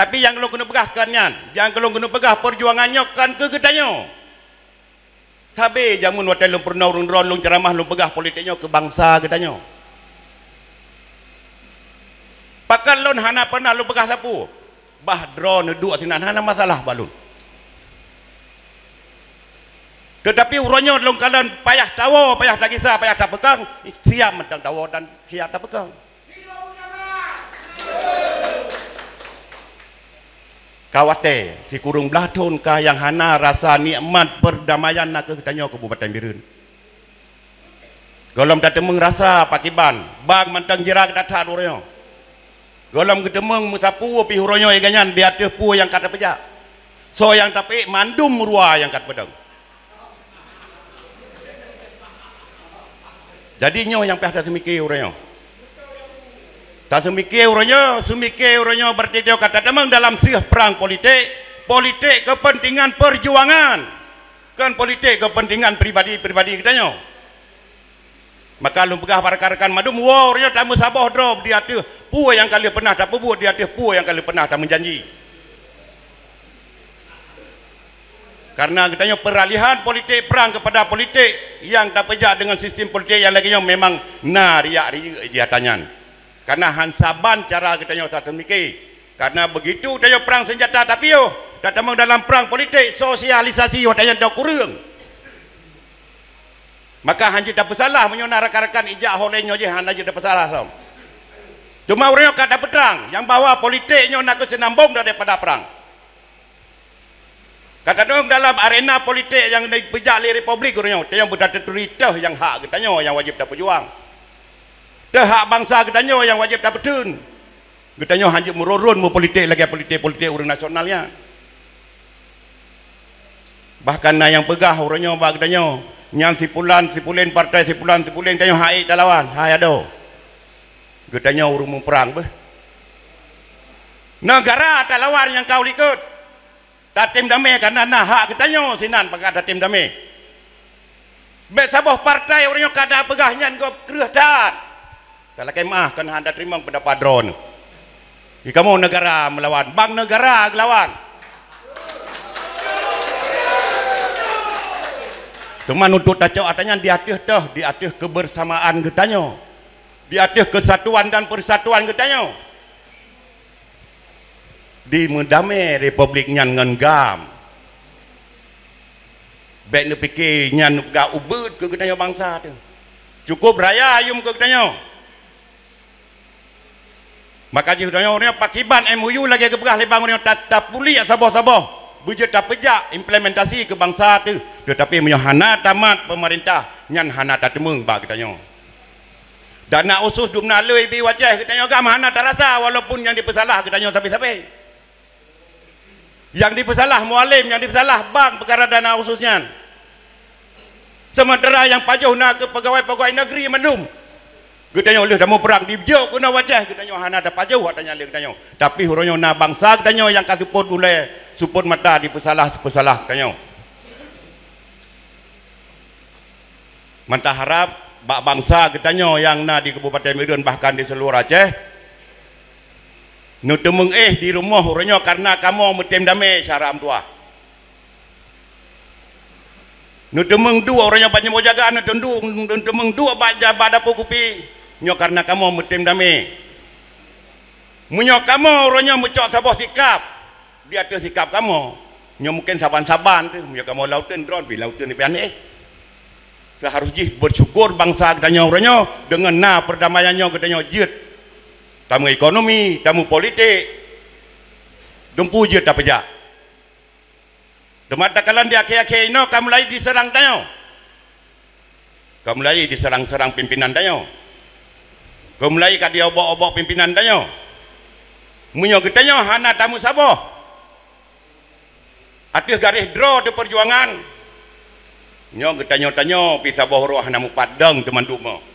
Tapi yang kalau kena pegahkan kan, yang kalau kena pegah perjuangannya kan ke getanyo. Tapi jamun watai lu pernah urung dron lu ceramah lu pegah politiknya ke bangsa getanyo. Pakan lon hana pernah lu pegah sapu. Bah drone dua sinan hana masalah balun. Tetapi uronyo long kalan payah tawo, payah tak kisah, payah tak pegang, siap mentang tawo dan siap tak pegang. Kawate si kurung belatun kah yang hana rasa nikmat perdamaian nak ke tanya ke Kabupaten Birun. Golom tak temeng rasa pakiban, bang mentang jerak datang uronyo. Golom ketemeng musapu pi uronyo iganyan dia teh pu yang kata pejak. So yang tapi mandum rua yang kat pedang. Jadi nyo yang pihak tak semikir orangnya. Tak semikir orangnya berarti dia kata memang dalam sih perang politik kepentingan perjuangan. Kan politik kepentingan pribadi katanya. Maka lu pegah para rekan madum, wow orangnya tak musabah drop dia tu pu yang kali pernah tak buat dia tu pu yang kali pernah tak menjanji. Karena katanya peralihan politik perang kepada politik yang tak pejak dengan sistem politik yang laginya memang riak jihatannya. Karena hansaban cara katanya tak temiki. Karena begitu katanya perang senjata tapi yo tak temang dalam perang politik sosialisasi katanya dak kurang. Maka hanji tak bersalah menyona rakan-rakan ijak holenyo je hana je tak bersalah sam. Cuma orang kata perang yang bawa politiknya nak kesenambung daripada perang. Kata dong dalam arena politik yang dipejak oleh republik katanya, yang berdata terita yang hak katanya yang wajib tak berjuang. Dah hak bangsa katanya yang wajib tak betun. Katanya hanya merurun mu politik lagi politik urang nasionalnya. Bahkan yang pegah orangnya katanya, yang sipulan partai sipulan katanya hak tak lawan, hai ado. Katanya urung perang beh. Negara tak lawan yang kau ikut. Tak tim damai karena hak katanya sinan pakai tak tim damai. Bet sabah partai orangnya kada pegahnya kau kerah dat. Kalau kemah kan anda terima pendapat drone. Kamu negara melawan, bang negara lawan. Teman untuk tacau atanya di atas kebersamaan katanya. Di atas kesatuan dan persatuan katanya. Di mendamai republik nyan ngan gam. Baik nu fikir nyan ga ubud ke katanya bangsa tu. Cukup raya ayum ke katanya. Maka ji katanya orangnya pakiban MOU lagi ke begah lebang orangnya tak puli sabah-sabah. Bujet tak pejak implementasi ke bangsa tu. Tetapi menyohana tamat pemerintah nyan hana tak temeng ba katanya. Dana usus dumna leuy bi wajah katanya gam hana tak rasa walaupun yang dipersalah katanya sampai-sampai. Yang dipersalah mualim, yang dipersalah bank perkara dana khususnya. Sementara yang pajuh nak ke pegawai-pegawai negeri mendum. Katanya oleh damu perang dijuk guna wajah katanya hana ada pajuh katanya le katanya. Tapi hurunyo na bangsa katanya yang ka support oleh support mata dipersalah katanya. Mantah harap bak bangsa katanya yang na di Kabupaten Birun bahkan di seluruh Aceh. Nu temeng di rumah orangnya karena kamu metem damai syara amtua. Nu temeng dua orangnya banyak mau jaga nu temeng dua baca pada pukupi. Nyo karena kamu metem damai. Munyo kamu orangnya mencok sabah sikap. Dia tu sikap kamu. Nyo mungkin saban-saban tu. Munyo kamu lautan drone pi lautan ni pian Kita harus bersyukur bangsa katanya orangnya dengan perdamaiannya katanya jit. Tamu ekonomi, tamu politik, dumpu je tak pejak. Demat takalan dia akhir-akhir ini, kamu mulai diserang tayo. Kamu mulai diserang-serang pimpinan tayo. Kamu mulai kat dia obok-obok pimpinan tayo. Munyo katanya hana tamu sabah. Atis garis draw di perjuangan. Nyo katanya pi sabah roh hana mu padang teman duma.